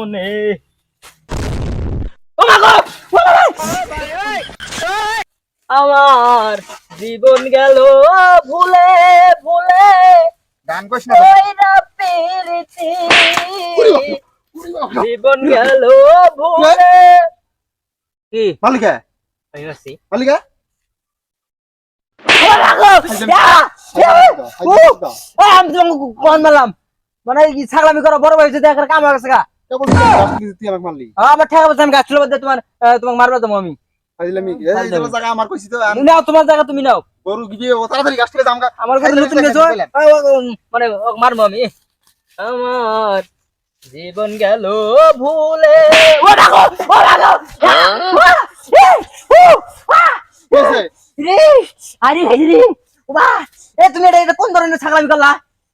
মনে ও মা গো আমার জীবন গেল ভুলে ভুলে গান কইছ না ওই না পেরেছি জীবন গেল ভুলে কি মালিকা আমি আছি মালিকা ও মা গো আমি তোমাকে কোন মারলাম মানে কি ছাগলামি করা বড় ভাই যদি একটা কাম হয়ে গেছে গা কেবল তুই আমাকে মারলি আমার ঠেকা বলছে আমি গাছ তুলে বাদ দিয়ে তোমাকে মারবা দেবো আমি ফাইলামি এই যে জায়গা আমার কইছি তো নাও তোমার জায়গা তুমি নাও গরু গিয়ে ও তাড়াতাড়ি গাছ থেকে দামকা আমার ঘরে নতুন গেছো মানে মারবো আমি আমার জীবন গেল ভুলে ও দেখো ও দেখো কইছে রে আরে ভাই রে ওবা এ তুমি এটা কোন ধরনের ছাগলামি করলা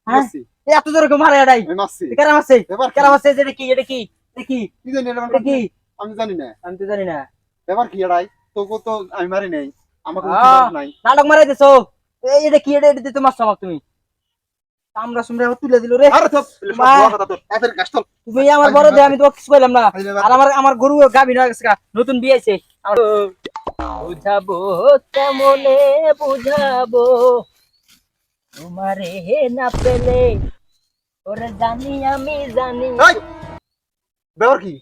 হ্যাঁ মারছি এত জোরে কেউ মারে এটাই আমি মারছি কেরাম আছে এবার কেরাম আছে এটা কি এটা কি এটা কি কি জানি এটা এটা কি আমি জানি না আমি তো জানি না এবার কি এড়াই তোকে তো আমি মারি নাই আমাকে নাই নাটক মারাই দিছো এটা কি এটা দিতে মারছো আমাকে তুমি আমরা শুনরে তুলে দিল রে আরে তো মা। কথা তোর তাড়াতাড়ি গাছ তোল তুমি আমার বড় দে আমি তো কিছু কইলাম না আর আমার গরু গাবি না গেছে নতুন বিয়ে আছে বুঝাবো কেমনে বুঝাবো তোমারে না পেলে ওরে জানি আমি জানি এই ব্যাপার কি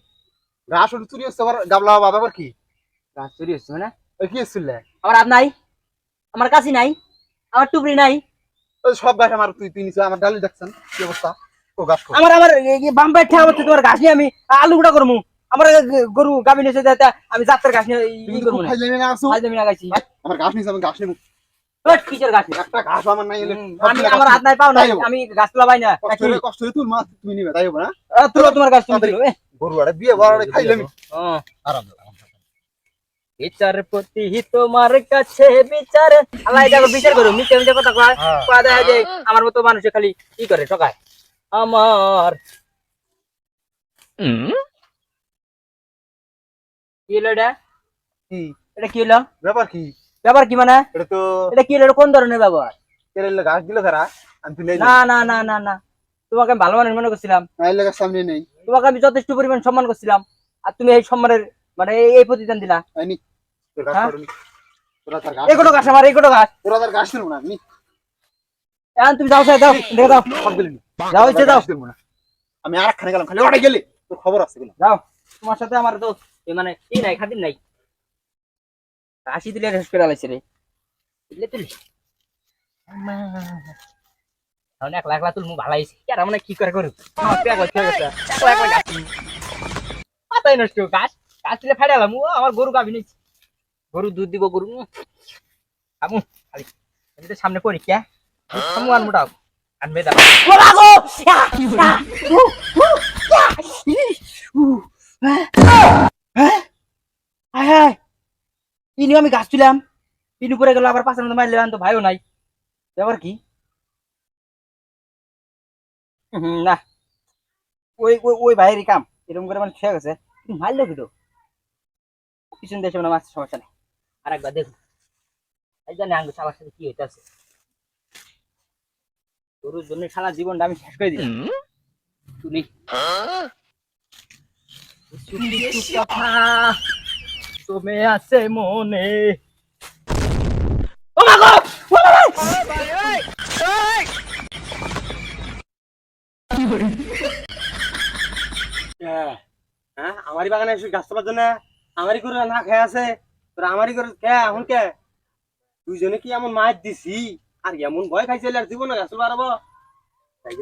গাছ ওর চুরি হচ্ছে আবার গাবলা ব্যাপার কি গাছ চুরি হচ্ছে না ওই কি হচ্ছিল আমার হাত নাই আমার কাছি নাই আমার টুকরি নাই ওই সব গাছ আমার তুই নিছ আমার ডালি দেখছেন কি অবস্থা ও গাছ আমার আমার বাম্পাই ঠেকা হচ্ছে তোমার ঘাস নিয়ে আমি আলু গুঁড়া করবো আমার গরু গাবি নিয়েছে আমি যাত্রার ঘাস নিয়ে ই করবো না খাইলে না আসু আজ আমি লাগাইছি আমার গাছ নিছ আমি গাছ নিব কিসের ঘাস একটা ঘাস আমার নাই এলে আমি আমার হাত নাই পাও নাই আমি গাছ তোলা পাই না কষ্ট হলে তুই মাছ তুমি নিবে তাই হবে না তুলো তোমার গাছ তুমি তুলো গরু আরে বিয়ে বড় খাইলে আমি আরাম বিচারপতি তোমার কাছে বিচার আল্লাহ এটা বিচার করো মিথ্যে মিথ্যে কথা কয় কয় দেয় যে আমার মতো মানুষে খালি কি করে ঠকায় আমার কি হলো এটা কি এটা কি হলো ব্যাপার কি ব্যাপার কি মানে এটা তো এটা কি হলো এটা কোন ধরনের ব্যবহার কেরালে গাছ দিল তারা আমি তুই না না না না না তোমাকে আমি ভালো মানুষ মনে করছিলাম নাইলে গাছ সামনে নেই তোমাকে আমি যথেষ্ট পরিমাণ সম্মান করছিলাম আর তুমি এই সম্মানের মানে এই প্রতিদান দিলা আইনি তোর গাছ হ্যাঁ? করনি তোরা তার গাছ এগুলো গাছ আমার এগুলো গাছ তোরা তার গাছ দিল না নি এখন তুমি যাও সাই দাও দেখে দাও সব দিলি যাও ইচ্ছে দাও আমি আরেকখানে গেলাম খালি ওটা গেলে তোর খবর আছে কিনা যাও তোমার সাথে আমার তো মানে এই নাই খাতির নাই হাসি দিলে রেস করে আলাইছে রে তুলে তুলি তাহলে 1 লাখ তুলমু ভালো হয়েছে আর মানে কি করে করু মাথায় নষ্ট গাছ গাছ তুলে ফাইডালাম আমার গরু গাবি নিচ্ছি গরু দুধ দিব গরু খামু খালি আমি তো সামনে পরীক্ষা খামু আর মোটা আনবে দাও ইনি আমি গাছ তুলাম পিনু পরে গেল আবার পাশের মধ্যে মারলে তো ভাইও নাই ব্যাপার কি না ওই ওই ওই ভাইয়েরই কাম এরকম করে মানে ঠিক আছে মারলো কিন্তু পিছন দেশে মানে মাছ সমস্যা নেই আর একবার দেখুন এই জানি আঙ্গুর সবার সাথে কি হইতেছে গরুর জন্য সারা জীবনটা আমি শেষ করে দিলাম তুলি কথা তুমি আছে মনে ও মা গো হ্যাঁ আমারই বাগানে এসে গাছ তোলার জন্য আমারই করে না খেয়ে আছে তোরা আমারই করে খেয়ে এখন কে দুইজনে কি এমন মাছ দিছি আর এমন ভয় খাইছে আর জীবনে গাছ বাড়াবো তাই